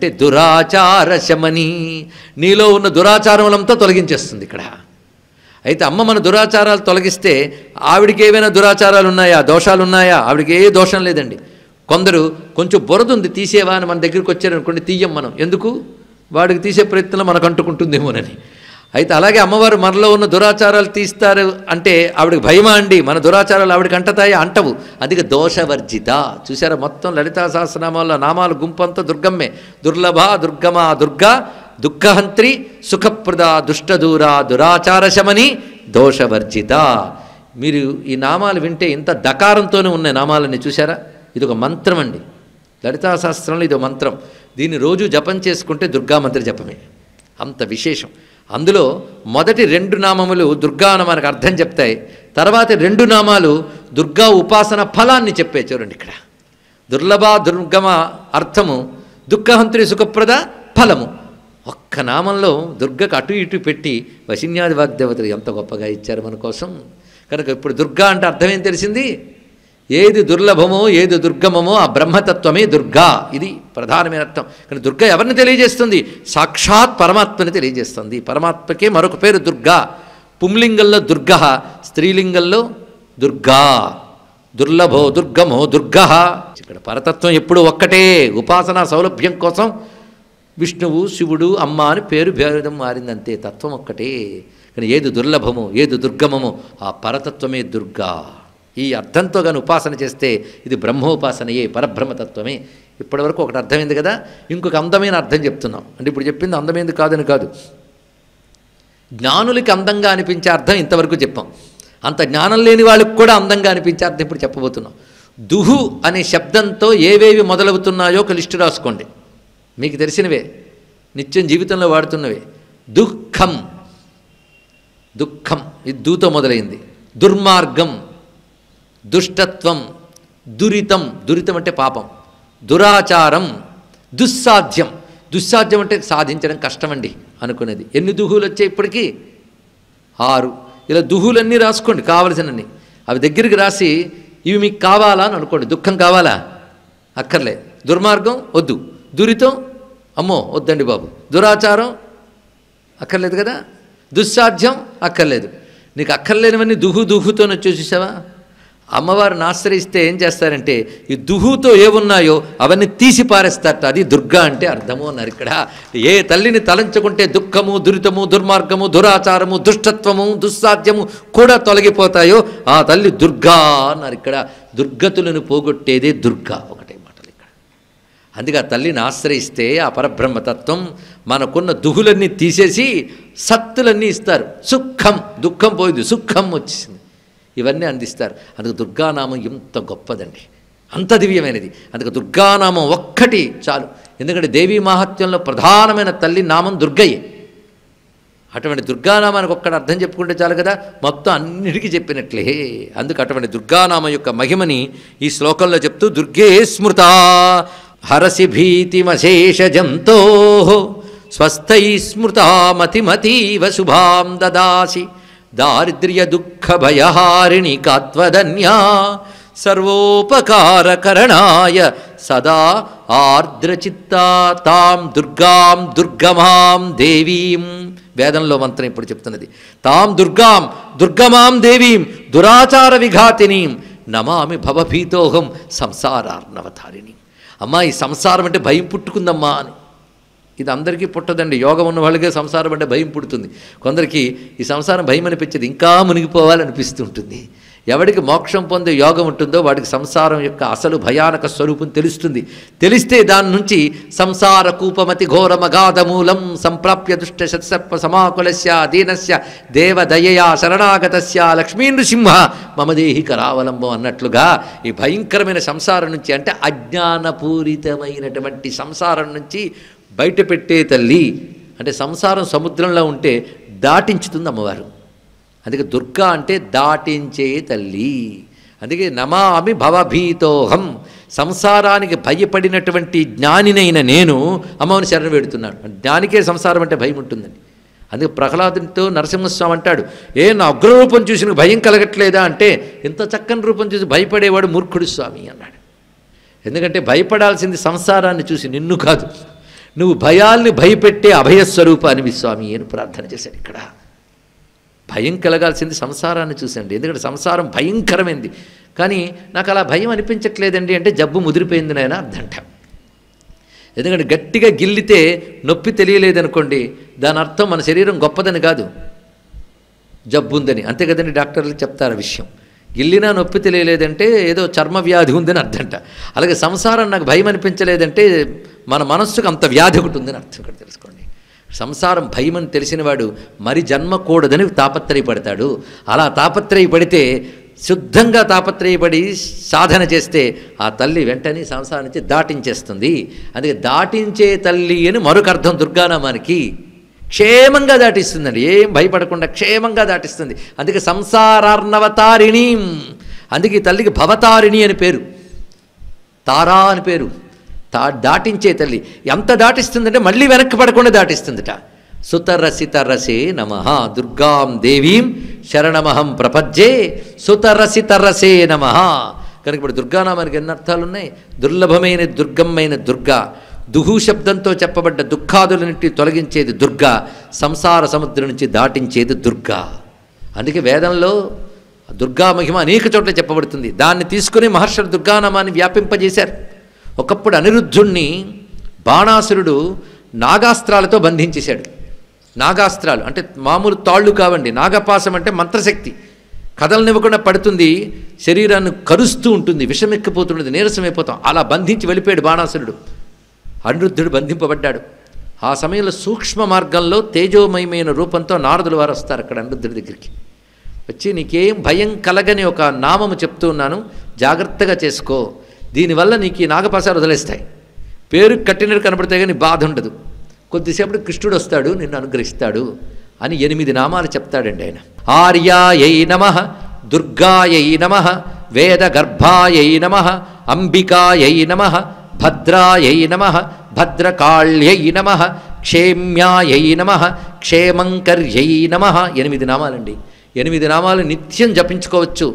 అంటే దురాచార శమని, నీలో ఉన్న దురాచారములంతా తొలగించేస్తుంది ఇక్కడ. అయితే అమ్మ మన దురాచారాలు తొలగిస్తే ఆవిడికి ఏవైనా దురాచారాలు ఉన్నాయా, దోషాలు ఉన్నాయా? ఆవిడికి ఏ దోషం లేదండి. కొందరు కొంచెం బురద ఉంది తీసేవా అని మన దగ్గరికి వచ్చారనుకోండి, తీయం మనం. ఎందుకు? వాడికి తీసే ప్రయత్నం మనకు అంటుకుంటుందేమోనని. అయితే అలాగే అమ్మవారు మనలో ఉన్న దురాచారాలు తీస్తారు అంటే ఆవిడకి భయమా అండి? మన దురాచారాలు ఆవిడకి అంటతాయా? అంటవు. అందుకే దోషవర్జిత. చూసారా, మొత్తం లలితా సహస్రనామాల్లో నామాలు గుంపంతా దుర్గమ్మే. దుర్లభ, దుర్గమా, దుర్గా, దుఃఖహంత్రి, సుఖప్రద, దుష్టదూర, దురాచార శమని, దోషవర్జిత. మీరు ఈ నామాలు వింటే ఇంత దకారంతోనే ఉన్నాయి నామాలని. చూసారా, ఇది ఒక మంత్రం అండి. లలితా సహస్రంలో ఇది ఒక మంత్రం. దీన్ని రోజు జపం చేసుకుంటే దుర్గామంత్రి జపమే. అంత విశేషం. అందులో మొదటి 2 నామములు దుర్గా అని మనకు అర్థం చెప్తాయి. తర్వాత 2 నామాలు దుర్గా ఉపాసన ఫలాన్ని చెప్పే. చూడండి ఇక్కడ దుర్లభ దుర్గమ అర్థము, దుఃఖహంత్రి సుఖప్రద ఫలము. ఒక్క నామంలో దుర్గకు అటు ఇటు పెట్టి వశిన్యాది వాగ్దేవతలు ఎంత గొప్పగా ఇచ్చారు మన కోసం. కనుక ఇప్పుడు దుర్గా అంటే అర్థం ఏం తెలిసింది? ఏది దుర్లభమో ఏది దుర్గమమో ఆ బ్రహ్మతత్వమే దుర్గా. ఇది ప్రధానమైన అర్థం. కానీ దుర్గా ఎవరిని తెలియజేస్తుంది? సాక్షాత్ పరమాత్మని తెలియజేస్తుంది. పరమాత్మకే మరొక పేరు దుర్గా. పుంలింగంలో దుర్గ, స్త్రీలింగంలో దుర్గా. దుర్లభో దుర్గమో దుర్గా. ఇక్కడ పరతత్వం ఎప్పుడు ఒక్కటే. ఉపాసనా సౌలభ్యం కోసం విష్ణువు, శివుడు, అమ్మ అని పేరు భేదం మారిందంతే. తత్వం ఒక్కటే. కానీ ఏది దుర్లభమో ఏది దుర్గమమో ఆ పరతత్వమే దుర్గా. ఈ అర్థంతో కానీ ఉపాసన చేస్తే ఇది బ్రహ్మోపాసనయే, పరబ్రహ్మతత్వమే. ఇప్పటివరకు ఒకటి అర్థమైంది కదా. ఇంకొక అందమైన అర్థం చెప్తున్నాం. అంటే ఇప్పుడు చెప్పింది అందమైంది కాదని కాదు, జ్ఞానులకి అందంగా అనిపించే అర్థం ఇంతవరకు చెప్పాం. అంత జ్ఞానం లేని వాళ్ళకి కూడా అందంగా అనిపించే అర్థం ఇప్పుడు చెప్పబోతున్నాం. దుహు అనే శబ్దంతో ఏవేవి మొదలవుతున్నాయో ఒక లిస్టు రాసుకోండి. మీకు తెలిసినవే, నిత్యం జీవితంలో వాడుతున్నవే. దుఃఖం, దుఃఖం ఇది దూతో మొదలైంది. దుర్మార్గం, దుష్టత్వం, దురితం, దురితం అంటే పాపం. దురాచారం, దుస్సాధ్యం, దుస్సాధ్యం అంటే సాధించడం కష్టమండి అనుకునేది. ఎన్ని దుహులు వచ్చాయి ఇప్పటికీ? 6. ఇలా దుహులన్నీ రాసుకోండి కావలసినన్ని. అవి దగ్గరికి రాసి ఇవి మీకు కావాలా అని అనుకోండి. దుఃఖం కావాలా? అక్కర్లే. దుర్మార్గం వద్దు. దురితం అమ్మో వద్దండి బాబు. దురాచారం అక్కర్లేదు కదా. దుస్సాధ్యం అక్కర్లేదు. నీకు అక్కర్లేనివన్నీ దుహుతోనే చూసావా? అమ్మవారిని ఆశ్రయిస్తే ఏం చేస్తారంటే ఈ దుహుతో ఏమున్నాయో అవన్నీ తీసి పారేస్తారట. అది దుర్గా అంటే అర్థము అన్నారు ఇక్కడ. ఏ తల్లిని తలంచుకుంటే దుఃఖము, దురితము, దుర్మార్గము, దురాచారము, దుష్టత్వము, దుస్సాధ్యము కూడా తొలగిపోతాయో ఆ తల్లి దుర్గా అన్నారు ఇక్కడ. దుర్గతులను పోగొట్టేదే దుర్గా. ఒకటే మాటలు ఇక్కడ. అందుకే ఆ తల్లిని ఆశ్రయిస్తే ఆ పరబ్రహ్మతత్వం మనకున్న దుహులన్నీ తీసేసి సత్తులన్నీ ఇస్తారు. సుఖం, దుఃఖం పోయింది, సుఖం వచ్చేసింది. ఇవన్నీ అందిస్తారు. అందుకు దుర్గానామం ఎంత గొప్పదండి, అంత దివ్యమైనది. అందుకు దుర్గానామం ఒక్కటి చాలు. ఎందుకంటే దేవీ మహాత్మ్యంలో ప్రధానమైన తల్లి నామం దుర్గయ్యే. అటువంటి దుర్గానామానికి ఒక్కటి అర్థం చెప్పుకుంటే చాలు కదా, మొత్తం అన్నిటికీ చెప్పినట్లే. అందుకు అటువంటి దుర్గానామం యొక్క మహిమని ఈ శ్లోకంలో చెప్తూ, దుర్గే స్మృత హరసి భీతిమశేష జంతో స్వస్థై స్మృత మతిమతీవ శుభాం దదాసి దారిద్ర్య దుఃఖ భయహారిణి కాత్వదన్యా సర్వోపకారకరణాయ సదా ఆర్ద్రచిత్తా తాం దుర్గాం దుర్గమాం దేవీం. వేదంలో మంత్రం ఇప్పుడు చెప్తున్నది. తాం దుర్గాం దుర్గమాం దేవీం దురాచార విఘాతినీం నమామి భవభీతోహం సంసారార్ణవతారిణి. అమ్మా ఈ సంసారం అంటే భయం పుట్టుకుందమ్మా అని. ఇది అందరికీ పుట్టదండి. యోగం ఉన్న వాళ్ళకే సంసారం అంటే భయం పుడుతుంది. కొందరికి ఈ సంసారం భయం అనిపించేది, ఇంకా మునిగిపోవాలనిపిస్తుంటుంది. ఎవడికి మోక్షం పొందే యోగం ఉంటుందో వాడికి సంసారం యొక్క అసలు భయానక స్వరూపం తెలుస్తుంది. తెలిస్తే దాని నుంచి సంసార కూపమతి ఘోరమగాధమూలం సంప్రాప్య దుష్ట శతసర్ప సమాకులస్య దీనస్య దేవదయయా శరణాగతస్య లక్ష్మీ నృసింహ మమదేహి కరావలంబం అన్నట్లుగా ఈ భయంకరమైన సంసారం నుంచి, అంటే అజ్ఞానపూరితమైనటువంటి సంసారం నుంచి బయట పెట్టే తల్లి. అంటే సంసారం సముద్రంలో ఉంటే దాటించుతుంది అమ్మవారు. అందుకే దుర్గా అంటే దాటించే తల్లి. అందుకే నమామి భవభీతోహం, సంసారానికి భయపడినటువంటి జ్ఞానినైన నేను అమ్మవారిని శరణ వేడుతున్నాను. జ్ఞానికే సంసారం అంటే భయం ఉంటుందండి. అందుకే ప్రహ్లాదునితో నరసింహస్వామి అంటాడు, నా ఉగ్రరూపం చూసి భయం కలగట్లేదా అంటే, ఇంత చక్కని రూపం చూసి భయపడేవాడు మూర్ఖుడు స్వామి అన్నాడు. ఎందుకంటే భయపడాల్సింది సంసారాన్ని చూసి, నిన్ను కాదు. నువ్వు భయాల్ని భయపెట్టే అభయస్వరూపానివి స్వామి అని ప్రార్థన చేశాడు. ఇక్కడ భయం కలగాల్సింది సంసారాన్ని చూసండి. ఎందుకంటే సంసారం భయంకరమైంది. కానీ నాకు అలా భయం అనిపించట్లేదండి అంటే జబ్బు ముదిరిపోయింది నాయన అర్థంట. ఎందుకంటే గట్టిగా గిల్లితే నొప్పి తెలియలేదనుకోండి, దాని అర్థం మన శరీరం గొప్పదని కాదు, జబ్బు ఉందని. అంతే కదండి డాక్టర్లు చెప్తారు ఆ విషయం. గిల్లినా నొప్పి తెలియలేదంటే ఏదో చర్మ వ్యాధి ఉందని అర్థంట. అలాగే సంసారం నాకు భయం అనిపించలేదంటే మన మనస్సుకు అంత వ్యాధి ఒకటి ఉందని అర్థం. ఇక్కడ తెలుసుకోండి, సంసారం భయమని తెలిసినవాడు మరి జన్మ కూడదని తాపత్రయపడతాడు. అలా తాపత్రయపడితే, శుద్ధంగా తాపత్రయపడి సాధన చేస్తే ఆ తల్లి వెంటనే సంసారం నుంచి దాటించేస్తుంది. అందుకే దాటించే తల్లి అని మరొక అర్థం దుర్గానామానికి. క్షేమంగా దాటిస్తుందండి, ఏం భయపడకుండా క్షేమంగా దాటిస్తుంది. అందుకే సంసారార్ణవతారిణి, అందుకే ఈ తల్లికి భవతారిణి అని పేరు, తారా అని పేరు. దాటించే తల్లి. ఎంత దాటిస్తుందంటే మళ్ళీ వెనక్కి పడకుండా దాటిస్తుందిట. సుతరసితరసే నమః దుర్గాం దేవీం శరణమహం ప్రపజ్జే సుతరసితరసే నమః. కనుక ఇప్పుడు దుర్గానామానికి ఎన్ని అర్థాలు ఉన్నాయి? దుర్లభమైన దుర్గమైన దుర్గా, దుహు శబ్దంతో చెప్పబడ్డ దుఃఖాదులన్నింటి తొలగించేది దుర్గా, సంసార సముద్రం నుంచి దాటించేది దుర్గా. అందుకే వేదంలో దుర్గా మహిమ అనేక చోట్ల చెప్పబడుతుంది. దాన్ని తీసుకుని మహర్షులు దుర్గానామాన్ని వ్యాపింపజేశారు. ఒకప్పుడు అనిరుద్ధుణ్ణి బాణాసురుడు నాగాస్త్రాలతో బంధించేశాడు. నాగాస్త్రాలు అంటే మామూలు తాళ్ళు కావండి, నాగపాసం అంటే మంత్రశక్తి. కదలనివ్వకుండా పడుతుంది, శరీరాన్ని కరుస్తూ ఉంటుంది, విషమెక్కిపోతున్నది, నీరసమైపోతాం. అలా బంధించి వెళ్ళిపోయాడు బాణాసురుడు. అనిరుద్ధుడు బంధింపబడ్డాడు. ఆ సమయంలో సూక్ష్మ మార్గంలో తేజోమయమైన రూపంతో నారదుల వారు వస్తారు అక్కడ అనిరుద్ధుడి దగ్గరికి. వచ్చి నీకేం భయం కలగని ఒక నామము చెప్తూ ఉన్నాను, జాగ్రత్తగా చేసుకో, దీనివల్ల నీకు ఈ నాగపాసాలు వదిలేస్తాయి. పేరు కట్టినట్టు కనపడితే కానీ బాధ ఉండదు. కొద్దిసేపటి కృష్ణుడు వస్తాడు, నిన్ను అనుగ్రహిస్తాడు అని 8 నామాలు చెప్తాడండి ఆయన. ఆర్యాయై నమః, దుర్గాయై నమః, వేదగర్భాయై నమః, అంబికాయై నమః, భద్రాయై నమః, భద్రకాళ్యై నమః, క్షేమ్యాయై నమః, క్షేమంకర్యై నమః. 8 నామాలండి. 8 నామాలు నిత్యం జపించుకోవచ్చు.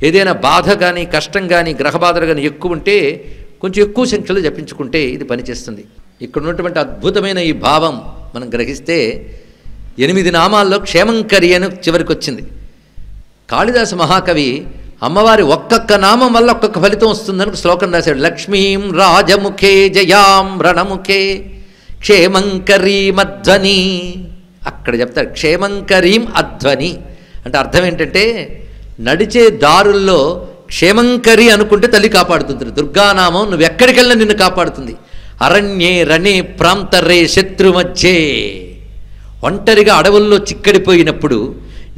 ఏదైనా బాధ కానీ కష్టం కానీ గ్రహబాధలు కానీ ఎక్కువ ఉంటే కొంచెం ఎక్కువ సంఖ్యలో జపించుకుంటే ఇది పనిచేస్తుంది. ఇక్కడ ఉన్నటువంటి అద్భుతమైన ఈ భావం మనం గ్రహిస్తే 8 నామాల్లో క్షేమంకరి అని చివరికి వచ్చింది. కాళిదాసు మహాకవి అమ్మవారి ఒక్కొక్క నామం వల్ల ఒక్కొక్క ఫలితం వస్తుందని శ్లోకం రాశాడు. లక్ష్మీం రాజముఖే జయాం రణముఖే క్షేమంకరీం అధ్వని. అక్కడ చెప్తారు క్షేమంకరీం అధ్వని అంటే అర్థం ఏంటంటే నడిచే దారుల్లో క్షేమంకరి అనుకుంటే తల్లి కాపాడుతుంది. దుర్గానామం నువ్వు ఎక్కడికెళ్ళినా నిన్ను కాపాడుతుంది. అరణ్యే రణే ప్రాంతరే శత్రు మధ్యే, ఒంటరిగా అడవుల్లో చిక్కడిపోయినప్పుడు,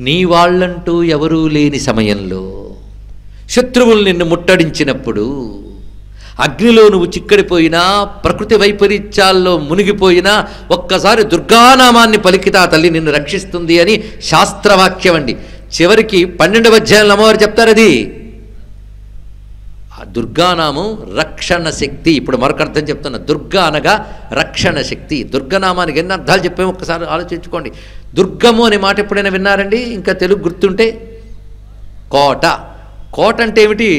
నీ వాళ్ళంటూ ఎవరూ లేని సమయంలో, శత్రువులు నిన్ను ముట్టడించినప్పుడు, అగ్నిలో నువ్వు చిక్కడిపోయినా, ప్రకృతి వైపరీత్యాల్లో మునిగిపోయినా ఒక్కసారి దుర్గానామాన్ని పలికితే ఆ తల్లి నిన్ను రక్షిస్తుంది అని శాస్త్రవాక్యం అండి. చివరికి 12వ అధ్యాయంలో అమ్మవారు చెప్తారు అది. ఆ దుర్గానామం రక్షణ శక్తి. ఇప్పుడు మరొక అర్థం చెప్తున్నా, దుర్గా అనగా రక్షణ శక్తి. దుర్గనామానికి ఎన్ని అర్థాలు చెప్పాము ఒక్కసారి ఆలోచించుకోండి. దుర్గము అనే మాట ఎప్పుడైనా విన్నారండి? ఇంకా తెలుగు గుర్తుంటే కోట. కోట అంటే ఏమిటి?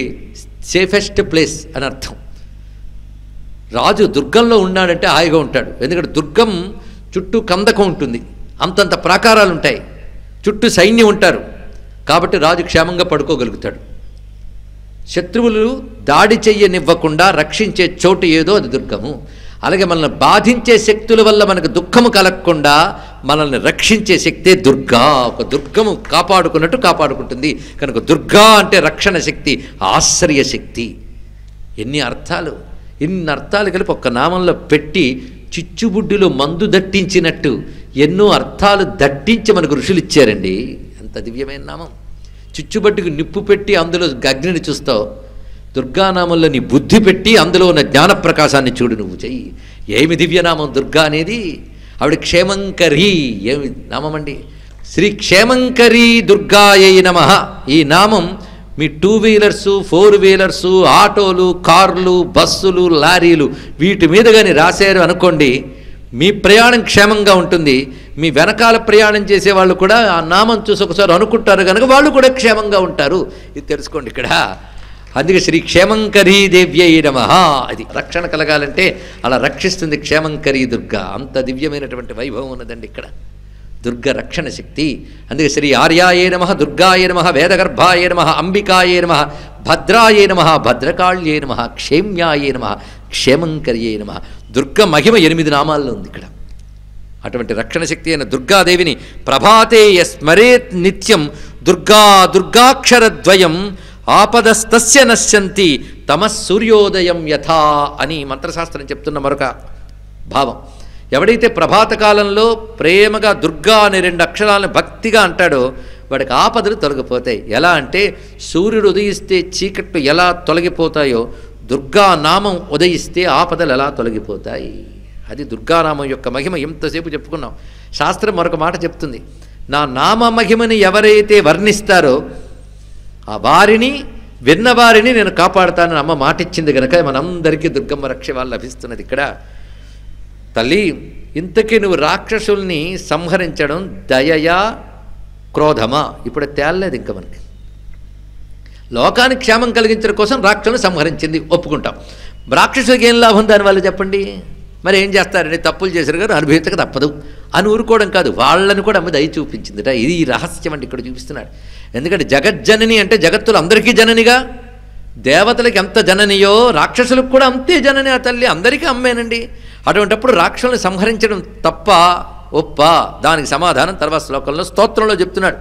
సేఫెస్ట్ ప్లేస్ అని అర్థం. రాజు దుర్గంలో ఉన్నాడంటే హాయిగా ఉంటాడు. ఎందుకంటే దుర్గం చుట్టూ కందకం ఉంటుంది, అంతంత ప్రాకారాలు ఉంటాయి, చుట్టూ సైన్యం ఉంటారు. కాబట్టి రాజు క్షేమంగా పడుకోగలుగుతాడు. శత్రువులు దాడి చెయ్యనివ్వకుండా రక్షించే చోటు ఏదో అది దుర్గము. అలాగే మనల్ని బాధించే శక్తుల వల్ల మనకు దుఃఖము కలగకుండా మనల్ని రక్షించే శక్తే దుర్గా. ఒక దుర్గము కాపాడుకున్నట్టు కాపాడుకుంటుంది. కనుక దుర్గా అంటే రక్షణ శక్తి, ఆశ్రయ శక్తి. ఎన్ని అర్థాలు! ఇన్ని అర్థాలు కలిపి ఒక్క నామంలో పెట్టి చిచ్చుబుడ్డిలో మందు దట్టించినట్టు ఎన్నో అర్థాలు దట్టించి మనకు ఋషులు ఇచ్చారండి. ఎంత దివ్యమైన నామం! చిచ్చుబడ్డికి నిప్పు పెట్టి అందులో అగ్నిని చూస్తావు, దుర్గానామంలో నీ బుద్ధి పెట్టి అందులో ఉన్న జ్ఞానప్రకాశాన్ని చూడు నువ్వు. చెయ్యి. ఏమి దివ్యనామం దుర్గా అనేది! ఆవిడ క్షేమంకరి. ఏమి నామం అండి! శ్రీ క్షేమంకరి దుర్గాయై నమః. ఈ నామం మీ 2 వీలర్సు 4 వీలర్సు ఆటోలు కార్లు బస్సులు లారీలు వీటి మీద కానీ రాశారు అనుకోండి, మీ ప్రయాణం క్షేమంగా ఉంటుంది. మీ వెనకాల ప్రయాణం చేసే వాళ్ళు కూడా ఆ నామం చూసి ఒకసారి అనుకుంటారు కనుక వాళ్ళు కూడా క్షేమంగా ఉంటారు. ఇది తెలుసుకోండి ఇక్కడ. అందుకే శ్రీ క్షేమంకరీ దేవ్యై నమః. అది రక్షణ కలగాలంటే అలా రక్షిస్తుంది క్షేమంకరీ దుర్గా. అంత దివ్యమైనటువంటి వైభవం ఉన్నదండి ఇక్కడ దుర్గ రక్షణ శక్తి. అందుకే శ్రీ ఆర్యాయే నమః, దుర్గాయే నమః, వేదగర్భాయే నమః, అంబికాయే నమః, భద్రాయే నమః, భద్రకాళ్యే నమః, క్షేమ్యాయే నమః, క్షేమంకర్యే నమః. దుర్గ మహిమ 8 నామాల్లో ఉంది ఇక్కడ. అటువంటి రక్షణ శక్తి అయిన దుర్గాదేవిని ప్రభాతే స్మరేత్ నిత్యం దుర్గా దుర్గాక్షరద్వయం ఆపదస్తస్య నశ్యంతి తమస్సూర్యోదయం యథా అని మంత్రశాస్త్రం చెప్తున్న మరొక భావం. ఎవడైతే ప్రభాత కాలంలో ప్రేమగా దుర్గా అనే 2 అక్షరాలను భక్తిగా అంటాడో వాడికి ఆపదలు తొలగిపోతాయి. ఎలా అంటే సూర్యుడు ఉదయిస్తే చీకట్లు ఎలా తొలగిపోతాయో దుర్గా నామం ఉదయిస్తే ఆపదలు ఎలా తొలగిపోతాయి. అది దుర్గానామం యొక్క మహిమ. ఎంతసేపు చెప్పుకున్నాం. శాస్త్రం మరొక మాట చెప్తుంది, నా నామ మహిమని ఎవరైతే వర్ణిస్తారో ఆ వారిని విన్నవారిని నేను కాపాడుతానని అమ్మ మాటిచ్చింది కనుక మనందరికీ దుర్గమ్మ రక్ష వాళ్ళు లభిస్తున్నది ఇక్కడ. తల్లి, ఇంతకీ నువ్వు రాక్షసుల్ని సంహరించడం దయయా క్రోధమా? ఇప్పుడు తేలలేదు ఇంకా మనకి. లోకానికి క్షేమం కలిగించడం కోసం రాక్షసులను సంహరించింది, ఒప్పుకుంటాం. రాక్షసులకి ఏం లాభం దానివల్ల చెప్పండి? మరి ఏం చేస్తారండి? తప్పులు చేశారు కానీ అనుభవించక తప్పదు అని ఊరుకోవడం కాదు, వాళ్ళని కూడా అమ్మ దయ చూపించిందిట. ఇది ఈ రహస్యం అంటే ఇక్కడ చూపిస్తున్నాడు. ఎందుకంటే జగజ్జనని అంటే జగత్తులు అందరికీ జననిగా, దేవతలకి ఎంత జననియో రాక్షసులకు కూడా అంతే జనని ఆ తల్లి, అందరికీ అమ్మేనండి. అటువంటిప్పుడు రాక్షసులను సంహరించడం తప్ప ఒప్ప? దానికి సమాధానం తర్వాత శ్లోకంలో స్తోత్రంలో చెప్తున్నాడు.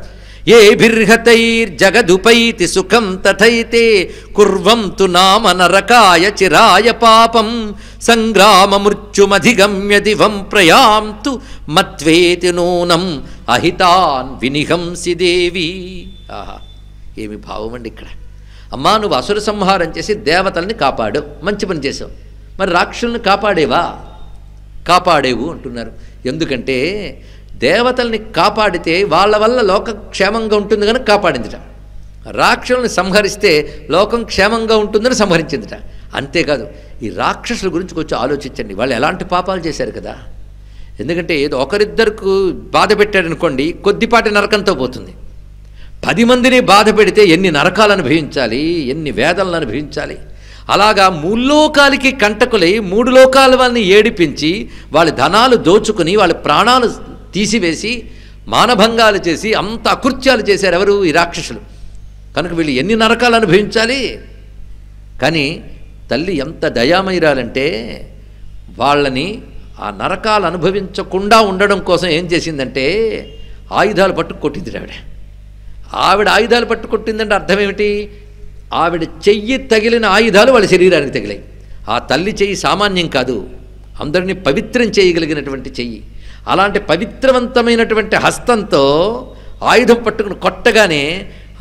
ఏ బిర్హతైర్జగదుపైతి సుఖం తథైతే కుర్వంతు నామ నరకాయ చిరాయ పాపం సంగ్రామ మృత్యుమధిగమ్య దివం ప్రయాంతు మత్వేతి నూనం అహితాన్ వినిహంసి దేవి. ఆహా, ఏమి భావం అండి ఇక్కడ. అమ్మా, నువ్వు అసుర సంహారం చేసి దేవతల్ని కాపాడు, మంచి పని చేసావు. మరి రాక్షసుల్ని కాపాడేవా? కాపాడేవు అంటున్నారు. ఎందుకంటే దేవతల్ని కాపాడితే వాళ్ళ వల్ల లోకం క్షేమంగా ఉంటుంది కనుక కాపాడిందిట. రాక్షసుల్ని సంహరిస్తే లోకం క్షేమంగా ఉంటుందని సంహరించిందిట. అంతేకాదు, ఈ రాక్షసుల గురించి కొంచెం ఆలోచించండి. వాళ్ళు ఎలాంటి పాపాలు చేశారు కదా. ఎందుకంటే ఏదో ఒకరిద్దరికి బాధ పెట్టారనుకోండి, కొద్దిపాటి నరకంతో పోతుంది. 10 మందిని బాధ పెడితే ఎన్ని నరకాలు అనుభవించాలి, ఎన్ని వేదనలు అనుభవించాలి. అలాగా 3 లోకాలకి కంటకులై 3 లోకాల వాళ్ళని ఏడిపించి వాళ్ళ ధనాలు దోచుకుని వాళ్ళ ప్రాణాలు తీసివేసి మానభంగాలు చేసి అంత అకృత్యాలు చేశారు ఎవరు? ఈ రాక్షసులు. కనుక వీళ్ళు ఎన్ని నరకాలు అనుభవించాలి. కానీ తల్లి ఎంత దయామయురాలంటే వాళ్ళని ఆ నరకాలు అనుభవించకుండా ఉండడం కోసం ఏం చేసిందంటే ఆయుధాలు పట్టు కొట్టింది. ఆవిడ ఆయుధాలు పట్టు కొట్టిందంటే అర్థం ఏమిటి? ఆవిడ చెయ్యి తగిలిన ఆయుధాలు వాళ్ళ శరీరానికి తగిలాయి. ఆ తల్లి చెయ్యి సామాన్యం కాదు, అందరినీ పవిత్రం చేయగలిగినటువంటి చెయ్యి. అలాంటి పవిత్రవంతమైనటువంటి హస్తంతో ఆయుధం పట్టుకుని కొట్టగానే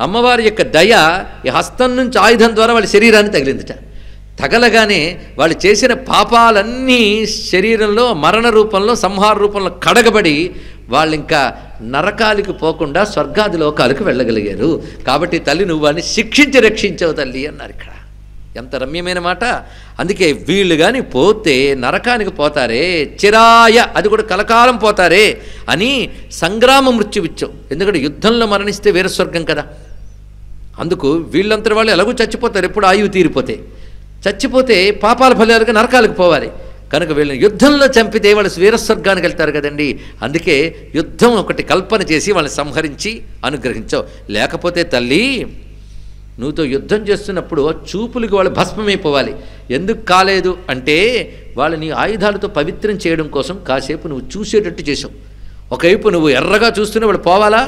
అమ్మవారి యొక్క దయ ఈ హస్తం నుంచి ఆయుధం ద్వారా వాళ్ళ శరీరాన్ని తగిలిందిట. తగలగానే వాళ్ళు చేసిన పాపాలన్నీ శరీరంలో మరణ రూపంలో సంహార రూపంలో కడగబడి వాళ్ళు ఇంకా నరకాలకు పోకుండా స్వర్గాది లోకాలకు వెళ్ళగలిగారు. కాబట్టి తల్లి నువ్వు వాడిని శిక్షించి రక్షించవు తల్లి అన్నారు ఇక్కడ. ఎంత రమ్యమైన మాట. అందుకే వీళ్ళు కానీ పోతే నరకానికి పోతారే, చిరాయ అది కూడా కలకాలం పోతారే అని సంగ్రామ మృత్యువిచ్చావు. ఎందుకంటే యుద్ధంలో మరణిస్తే వేరే స్వర్గం కదా. అందుకు వీళ్ళంతా వాళ్ళు ఎలాగూ చచ్చిపోతారు, ఎప్పుడు ఆయువు తీరిపోతే. చచ్చిపోతే పాపాల ఫలాలుగా నరకాలకు పోవాలి. కనుక వీళ్ళని యుద్ధంలో చంపితే వాళ్ళు వీరస్వర్గానికి వెళ్తారు కదండి. అందుకే యుద్ధం ఒకటి కల్పన చేసి వాళ్ళని సంహరించి అనుగ్రహించావు. లేకపోతే తల్లి నువ్వుతో యుద్ధం చేస్తున్నప్పుడు చూపులకి వాళ్ళు భస్మమైపోవాలి. ఎందుకు కాలేదు అంటే వాళ్ళని ఆయుధాలతో పవిత్రం చేయడం కోసం కాసేపు నువ్వు చూసేటట్టు చేసావు. ఒకవైపు నువ్వు ఎర్రగా చూస్తూనే వాళ్ళు పోవాలా,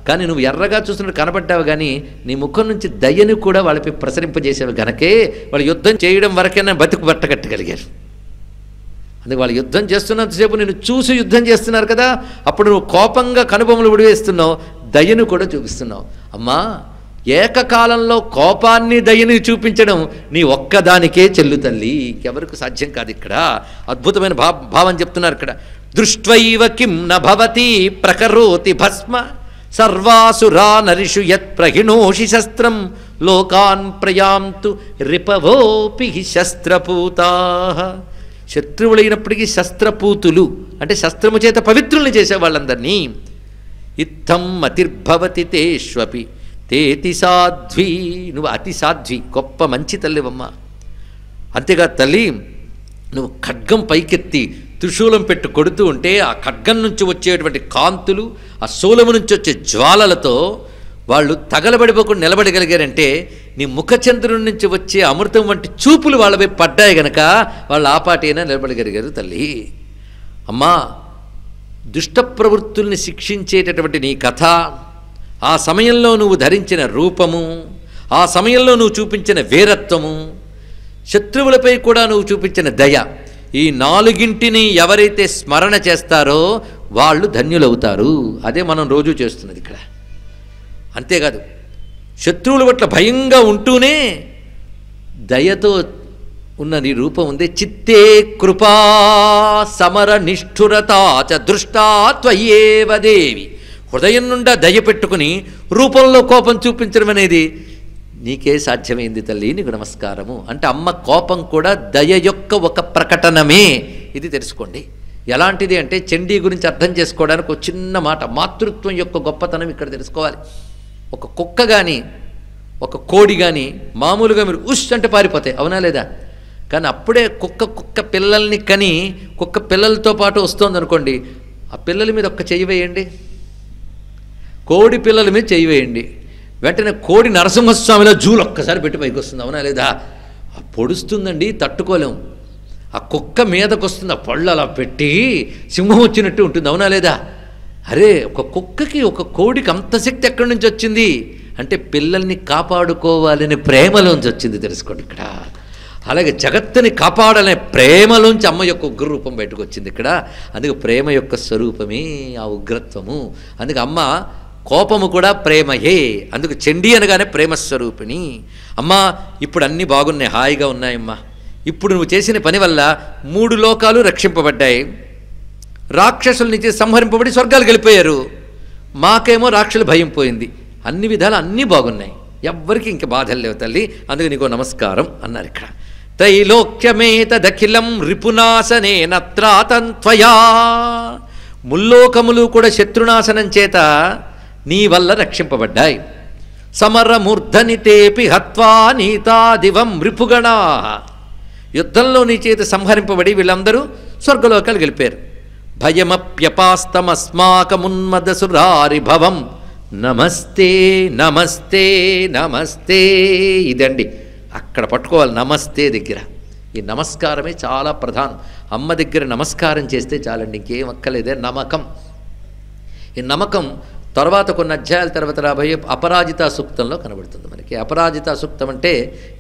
కానీ నువ్వు ఎర్రగా చూస్తున్నట్టు కనబడ్డావు, కానీ నీ ముఖం నుంచి దయ్యని కూడా వాళ్ళపై ప్రసరింపజేసేవి గనకే వాళ్ళు యుద్ధం చేయడం వరకైనా బతుకు బట్టగట్టగలిగారు. అందుకే వాళ్ళు యుద్ధం చేస్తున్నంతసేపు నేను చూసి యుద్ధం చేస్తున్నారు కదా, అప్పుడు నువ్వు కోపంగా కనుబొమ్మలు విడివేస్తున్నావు, దయ్యను కూడా చూపిస్తున్నావు. అమ్మా, ఏకకాలంలో కోపాన్ని దయ్యని చూపించడం నీ ఒక్కదానికే చెల్లు తల్లి, ఇంకెవరికి సాధ్యం కాదు. ఇక్కడ అద్భుతమైన భావం చెప్తున్నారు ఇక్కడ. దృష్ట్వైవ కిం నభవతి ప్రకరోతి భస్మ సర్వాసురా నరిషు యత్ ప్రహిణోషి శస్త్రం లోకాన్ ప్రయాంతు రిపవోపి శస్త్రపూతా. శత్రువులైనప్పటికీ శస్త్రపూతులు అంటే శస్త్రము చేత పవిత్రుల్ని చేసే వాళ్ళందరినీ. ఇత్థం మతిర్భవతి తేష్వపి తేతి సాధ్వి, నువ్వు అతి సాధ్వి, గొప్ప మంచి తల్లివమ్మ. అంతేగా తల్లి, నువ్వు ఖడ్గం పైకెత్తి త్రిశూలం పెట్టి కొడుతూ ఉంటే ఆ ఖడ్గం నుంచి వచ్చేటువంటి కాంతులు, ఆ శూలము నుంచి వచ్చే జ్వాలలతో వాళ్ళు తగలబడిపోకుండా నిలబడగలిగారంటే నీ ముఖచంద్రుడి నుంచి వచ్చే అమృతం వంటి చూపులు వాళ్ళపై పడ్డాయి గనక వాళ్ళు ఆపాటైనా నిలబడగలిగారు తల్లి. అమ్మా, దుష్ట ప్రవృత్తుల్ని శిక్షించేటటువంటి నీ కథ, ఆ సమయంలో నువ్వు ధరించిన రూపము, ఆ సమయంలో నువ్వు చూపించిన వీరత్వము, శత్రువులపై కూడా నువ్వు చూపించిన దయ, ఈ నాలుగింటిని ఎవరైతే స్మరణ చేస్తారో వాళ్ళు ధన్యులవుతారు. అదే మనం రోజు చేస్తున్నది ఇక్కడ. అంతేకాదు, శత్రువుల పట్ల భయంగా ఉంటూనే దయతో ఉన్న నీ రూపం ఉంది. చిత్తే కృపా సమర నిష్ఠురతా చ దృష్టా త్వయేవ దేవి. హృదయం నుండా దయ పెట్టుకుని రూపంలో కోపం చూపించడం అనేది నీకే సాధ్యమైంది తల్లి, నీకు నమస్కారము. అంటే అమ్మ కోపం కూడా దయ యొక్క ఒక ప్రకటనమే. ఇది తెలుసుకోండి. ఎలాంటిది అంటే చండీ గురించి అర్థం చేసుకోవడానికి ఒక చిన్న మాట, మాతృత్వం యొక్క గొప్పతనం ఇక్కడ తెలుసుకోవాలి. ఒక కుక్క కానీ ఒక కోడి కానీ మామూలుగా మీరు ఉష్ అంటే పారిపోతాయి, అవునా లేదా? కానీ అప్పుడే కుక్క పిల్లల్ని కని కుక్క పిల్లలతో పాటు వస్తుంది అనుకోండి, ఆ పిల్లల మీద ఒక్క చెయ్యి వేయండి, కోడి పిల్లల మీద చెయ్యి వేయండి, వెంటనే కోడి నరసింహస్వామిలో జూలు ఒక్కసారి పెట్టి పైకి వస్తుంది, అవునా లేదా? పొడుస్తుందండి, తట్టుకోలేము. ఆ కుక్క మీదకు వస్తుంది, ఆ పళ్ళు అలా పెట్టి సింహం వచ్చినట్టు ఉంటుంది, అవునా లేదా? అరే, ఒక కుక్కకి ఒక కోడికి అంత శక్తి ఎక్కడి నుంచి వచ్చింది అంటే పిల్లల్ని కాపాడుకోవాలనే ప్రేమలోంచి వచ్చింది, తెలుసుకోండి ఇక్కడ. అలాగే జగత్తుని కాపాడాలనే ప్రేమలోంచి అమ్మ యొక్క ఉగ్ర రూపం బయటకు వచ్చింది ఇక్కడ. అందుకే ప్రేమ యొక్క స్వరూపమే ఆ ఉగ్రత్వము. అందుకే అమ్మ కోపము కూడా ప్రేమయే. అందుకు చండీ అనగానే ప్రేమస్వరూపిణి. అమ్మా, ఇప్పుడు అన్నీ బాగున్నాయి, హాయిగా ఉన్నాయమ్మా. ఇప్పుడు నువ్వు చేసిన పని వల్ల 3 లోకాలు రక్షింపబడ్డాయి. రాక్షసుల నుంచి సంహరింపబడి స్వర్గాలు గెలిపోయారు. మాకేమో రాక్షసుల భయం పోయింది. అన్ని విధాలు అన్నీ బాగున్నాయి, ఎవ్వరికి ఇంక బాధలు లేవు తల్లి, అందుకు నీకో నమస్కారం అన్నారు ఇక్కడ. త్రైలోక్యమేతదఖిలం రిపునాశనేన త్రాతంత్వయా. ముల్లోకములు కూడా శత్రునాశనం చేత నీ వల్ల రక్షింపబడ్డాయి. సమరమూర్ధనితేపి హత్వా నీతాదివం రిపుగణా. యుద్ధంలో నీ చేత సంహరింపబడి వీళ్ళందరూ స్వర్గలోకాలు గెలిపారు. భయమప్యపాస్తమస్మాకమున్మదసురారిభవం నమస్తే నమస్తే నమస్తే. ఇదండి అక్కడ పట్టుకోవాలి, నమస్తే దగ్గర. ఈ నమస్కారమే చాలా ప్రధానం. అమ్మ దగ్గర నమస్కారం చేస్తే చాలండి, ఇంకేం అక్కలేదే. నమ్మకం. ఈ నమ్మకం తర్వాత కొన్ని అధ్యాయాల తర్వాత రాబోయే అపరాజితా సూక్తంలో కనబడుతుంది మనకి. అపరాజితా సూక్తం అంటే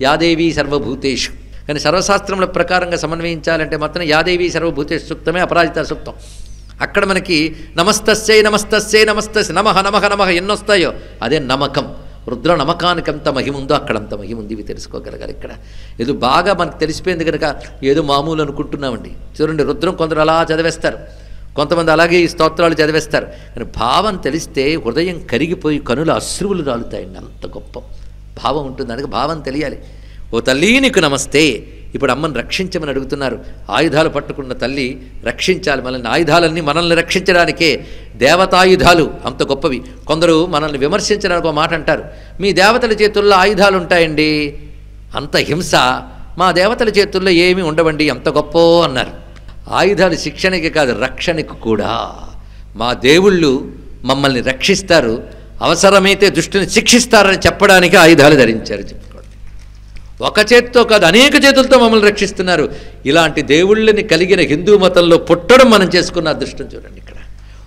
యాదేవీ సర్వభూతేషు, కానీ సర్వశాస్త్రముల ప్రకారంగా సమన్వయించాలంటే మాత్రం యాదేవీ సర్వభూతేషు సూక్తమే అపరాజితా సూక్తం. అక్కడ మనకి నమస్తస్యై నమస్తస్యై నమస్తస్య నమః నమః నమః ఎన్నొస్తాయో అదే నమ్మకం. రుద్ర నమ్మకానికి అంత మహిముందో అక్కడంత మహిముంది. ఇవి తెలుసుకోగలగాలి ఇక్కడ. ఏదో బాగా మనకు తెలిసిపోయింది కనుక ఏదో మామూలు అనుకుంటున్నామండి. చూడండి, రుద్రం కొందరు అలా చదివేస్తారు, కొంతమంది అలాగే ఈ స్తోత్రాలు చదివేస్తారు. కానీ భావం తెలిస్తే హృదయం కరిగిపోయి కనుల అశ్రువులు రాలుతాయండి. అంత గొప్ప భావం ఉంటుంది. అందుకే భావం తెలియాలి. ఓ తల్లి నీకు నమస్తే. ఇప్పుడు అమ్మని రక్షించమని అడుగుతున్నారు. ఆయుధాలు పట్టుకున్న తల్లి రక్షించాలి మనల్ని. ఆయుధాలన్నీ మనల్ని రక్షించడానికే. దేవతాయుధాలు అంత గొప్పవి. కొందరు మనల్ని విమర్శించడానికి ఒక మాట అంటారు, మీ దేవతల చేతుల్లో ఆయుధాలు ఉంటాయండి, అంత హింస, మా దేవతల చేతుల్లో ఏమీ ఉండవండి, అంత గొప్ప అన్నారు. ఆయుధాలు శిక్షణకి కాదు, రక్షణకు కూడా. మా దేవుళ్ళు మమ్మల్ని రక్షిస్తారు, అవసరమైతే దుష్టుని శిక్షిస్తారని చెప్పడానికి ఆయుధాలు ధరించారు. చెప్పుకోండి, ఒక చేతితో కాదు అనేక చేతులతో మమ్మల్ని రక్షిస్తున్నారు. ఇలాంటి దేవుళ్ళని కలిగిన హిందూ మతంలో పుట్టడం మనం చేసుకున్న అదృష్టం చూడండి ఇక్కడ.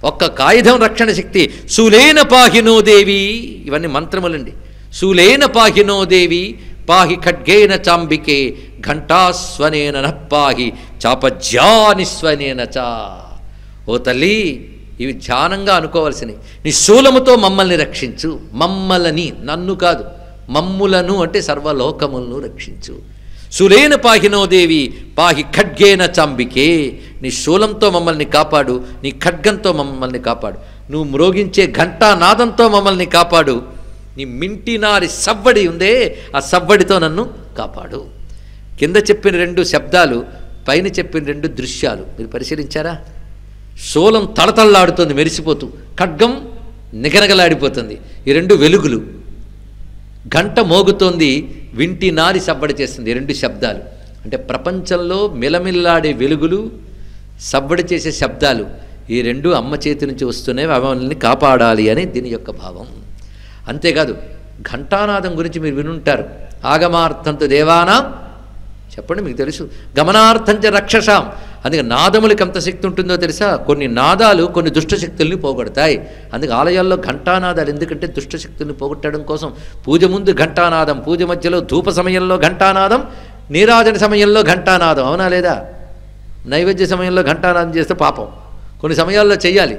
ఒక్క ఆయుధం రక్షణ శక్తి. శూలేన పాహినో దేవి, ఇవన్నీ మంత్రములండి. శూలేన పాహినో దేవి పాహి ఖడ్గేన చాంబికే ఘంటాస్వనేన నఃపాహి చాపజ్యానిస్వనేన చా. ఓ తల్లి, ఇవి ధ్యానంగా అనుకోవాల్సినవి. నీ శూలముతో మమ్మల్ని రక్షించు. మమ్మల్ని, నన్ను కాదు, మమ్ములను అంటే సర్వలోకములను రక్షించు. శూలేన పాహినో దేవి పాహి ఖడ్గేన చాంబికే. నీ శూలంతో మమ్మల్ని కాపాడు, నీ ఖడ్గంతో మమ్మల్ని కాపాడు, నువ్వు మ్రోగించే ఘంటానాదంతో మమ్మల్ని కాపాడు, నీ మింటినారి సవ్వడి ఉందే ఆ సవ్వడితో నన్ను కాపాడు. కింద చెప్పిన 2 శబ్దాలు, పైన చెప్పిన 2 దృశ్యాలు మీరు పరిశీలించారా? శూలం తళతళలాడుతుంది మెరిసిపోతూ, ఖడ్గం నిగనగలాడిపోతుంది. ఈ 2 వెలుగులు. గంట మోగుతోంది, వింటి నారి సవ్వడి చేస్తుంది. రెండు శబ్దాలు అంటే ప్రపంచంలో మిలమిల్లాడే వెలుగులు, సవ్వడి చేసే శబ్దాలు, ఈ రెండు అమ్మ చేతి నుంచి వస్తున్నాయి, అవన్నీ కాపాడాలి అని దీని యొక్క భావం. అంతేకాదు ఘంటానాదం గురించి మీరు వినుంటారు. ఆగమార్థంతో దేవానాం, చెప్పండి మీకు తెలుసు, గమనార్థంచ రక్షసాం. అందుకే నాదములకి ఎంత శక్తి ఉంటుందో తెలుసా? కొన్ని నాదాలు కొన్ని దుష్టశక్తుల్ని పోగొడతాయి. అందుకే ఆలయాల్లో ఘంటానాదాలు ఎందుకంటే దుష్టశక్తుల్ని పోగొట్టడం కోసం. పూజ ముందు ఘంటానాదం, పూజ మధ్యలో ధూప సమయంలో ఘంటానాదం, నీరాజన సమయంలో ఘంటానాదం, అవునా లేదా? నైవేద్య సమయంలో ఘంటానాదం చేస్తే పాపం, కొన్ని సమయాల్లో చెయ్యాలి.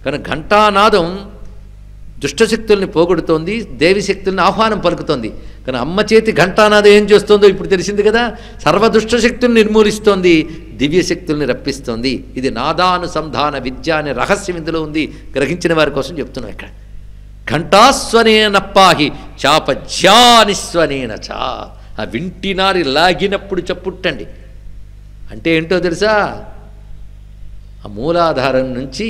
కానీ ఘంటానాదం దుష్టశక్తుల్ని పోగొడుతోంది, దేవి శక్తుల్ని ఆహ్వానం పలుకుతోంది. కానీ అమ్మ చేతి ఘంటానాదం ఏం చేస్తుందో ఇప్పుడు తెలిసింది కదా, సర్వదుష్టశక్తుల్ని నిర్మూలిస్తోంది, దివ్యశక్తుల్ని రప్పిస్తోంది. ఇది నాదానుసంధాన విద్య అనే రహస్యం ఇందులో ఉంది. గ్రహించిన వారి కోసం చెప్తున్నాం. ఇక్కడ ఘంటాస్వనేన పాహి చాపజ్యానిస్వనేన చా, ఆ వింటినారి లాగినప్పుడు చప్పుట్టండి అంటే ఏంటో తెలుసా? ఆ మూలాధారం నుంచి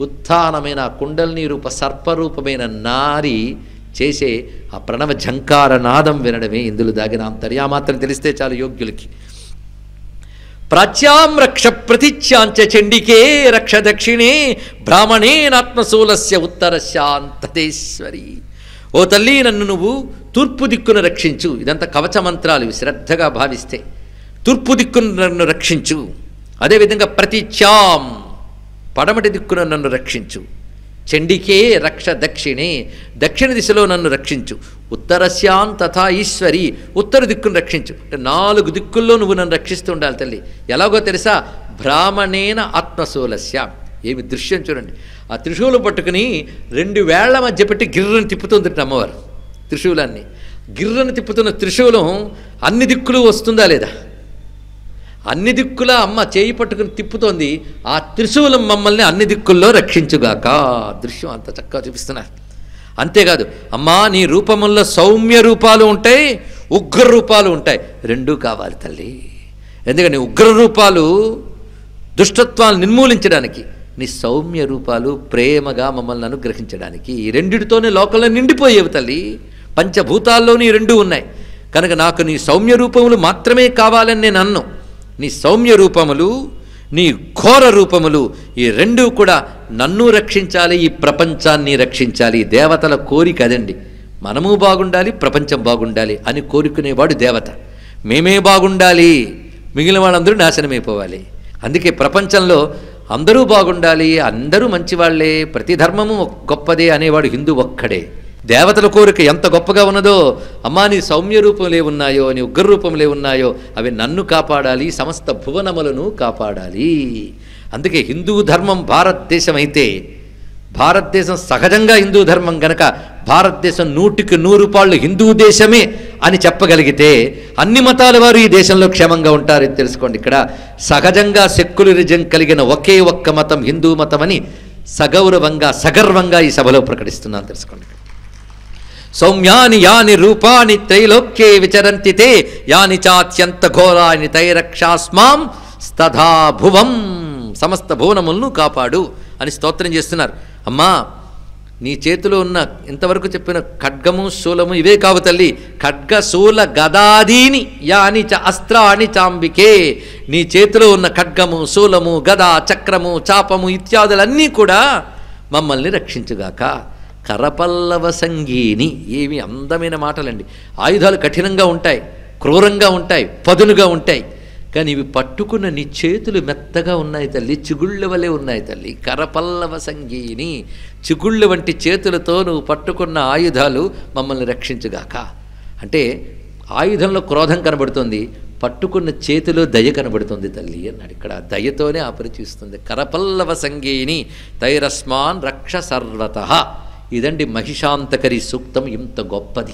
ఉత్థానమైన కుండలిని రూప సర్పరూపమైన నారి చేసే ఆ ప్రణవ ఝంకార నాదం వినడమే ఇందులో దాగిన అంతర్యామాత్రం తెలిస్తే చాలు యోగ్యులకి. ప్రాచ్యాం రక్ష ప్రతిచ్యాంచ చండికే రక్ష దక్షిణే బ్రాహ్మణేనాత్మశూలస్య ఉత్తరశాంతతేశ్వరి. ఓ తల్లి, నన్ను నువ్వు తూర్పు దిక్కున రక్షించు. ఇదంతా కవచ మంత్రాలు ఇవి శ్రద్ధగా భావిస్తే. తూర్పు దిక్కును నన్ను రక్షించు. అదేవిధంగా ప్రతిచ్యాం, పడమటి దిక్కున నన్ను రక్షించు. చండికే రక్ష దక్షిణే, దక్షిణ దిశలో నన్ను రక్షించు. ఉత్తరస్యాం తథా ఈశ్వరి, ఉత్తర దిక్కును రక్షించు. అంటే 4 దిక్కుల్లో నువ్వు నన్ను రక్షిస్తూ ఉండాలి తల్లి. ఎలాగో తెలుసా? బ్రాహ్మణేన ఆత్మశూలస్య. ఏమి దృశ్యం చూడండి. ఆ త్రిశూలం పట్టుకుని 2 వేళ్ల మధ్య పెట్టి గిర్రని తిప్పుతుంది అమ్మవారు. త్రిశూలాన్ని గిర్రని తిప్పుతున్న త్రిశూలం అన్ని దిక్కులు వస్తుందా లేదా? అన్ని దిక్కులా అమ్మ చేయి పట్టుకుని తిప్పుతోంది. ఆ త్రిశూలం మమ్మల్ని అన్ని దిక్కుల్లో రక్షించుగాక. దృశ్యం అంత చక్కగా చూపిస్తున్నారు. అంతేకాదు, అమ్మా నీ రూపముల్లో సౌమ్య రూపాలు ఉంటాయి, ఉగ్ర రూపాలు ఉంటాయి. రెండూ కావాలి తల్లి. ఎందుకని ఉగ్ర రూపాలు దుష్టత్వాన్ని నిర్మూలించడానికి, నీ సౌమ్య రూపాలు ప్రేమగా మమ్మల్ని అనుగ్రహించడానికి. ఈ రెండిటితోనే లోకంలో నిండిపోయేవి తల్లి. పంచభూతాల్లోని 2 ఉన్నాయి. కనుక నాకు నీ సౌమ్య రూపములు మాత్రమే కావాలని నేను అన్ను. నీ సౌమ్య రూపములు, నీ ఘోర రూపములు, ఈ 2 కూడా నన్ను రక్షించాలి, ఈ ప్రపంచాన్ని రక్షించాలి. దేవతల కోరిక అదండి. మనము బాగుండాలి, ప్రపంచం బాగుండాలి అని కోరుకునేవాడు దేవత. మేమే బాగుండాలి, మిగిలిన వాళ్ళందరూ నాశనమైపోవాలి. అందుకే ప్రపంచంలో అందరూ బాగుండాలి, అందరూ మంచివాళ్లే, ప్రతి ధర్మము గొప్పదే అనేవాడు హిందూ ఒక్కడే. దేవతల కోరిక ఎంత గొప్పగా ఉన్నదో, అమ్మా నీ సౌమ్య రూపంలే ఉన్నాయో, నీ ఉగ్ర రూపంలే ఉన్నాయో, అవి నన్ను కాపాడాలి, సమస్త భువనములను కాపాడాలి. అందుకే హిందూ ధర్మం భారతదేశం అయితే, భారతదేశం సహజంగా హిందూ ధర్మం గనక భారతదేశం 100కి 100 పాళ్ళు హిందూ దేశమే అని చెప్పగలిగితే అన్ని మతాల వారు ఈ దేశంలో క్షేమంగా ఉంటారని తెలుసుకోండి. ఇక్కడ సహజంగా సెక్యులరిజం కలిగిన ఒకే ఒక్క మతం హిందూ మతం అని సగౌరవంగా సగర్వంగా ఈ సభలో ప్రకటిస్తున్నాను తెలుసుకోండి. సౌమ్యాని యాని రూపాని త్రైలోక్యే విచరంతి తే యాని చాత్యంత ఘోరాని తైరక్షాస్మాం స్తథా భువం, సమస్త భువనములను కాపాడు అని స్తోత్రం చేస్తున్నారు. అమ్మా నీ చేతిలో ఉన్న ఇంతవరకు చెప్పిన ఖడ్గము శూలము ఇవే కావు తల్లి, ఖడ్గ శూల గదాదీని యాని చ అస్త్రాణి చాంబికే. నీ చేతిలో ఉన్న ఖడ్గము శూలము గద చక్రము చాపము ఇత్యాదులన్నీ కూడా మమ్మల్ని రక్షించుగాక. కరపల్లవ సంగీని, ఏమి అందమైన మాటలండి. ఆయుధాలు కఠినంగా ఉంటాయి, క్రూరంగా ఉంటాయి, పదునుగా ఉంటాయి. కానీ ఇవి పట్టుకున్న నీ చేతులు మెత్తగా ఉన్నాయి తల్లి, చిగుళ్ళ వలె ఉన్నాయి తల్లి. కరపల్లవ సంగీని, చిగుళ్ళ వంటి చేతులతో నువ్వు పట్టుకున్న ఆయుధాలు మమ్మల్ని రక్షించుగాక. అంటే ఆయుధంలో క్రోధం కనబడుతుంది, పట్టుకున్న చేతిలో దయ కనబడుతుంది తల్లి అన్నాడు. ఇక్కడ దయతోనే ఆపరిచిస్తుంది. కరపల్లవ సంగీని తైరస్మాన్ రక్ష సర్వతః. ఇదండి మహిషాంతకరి సూక్తం, ఇంత గొప్పది.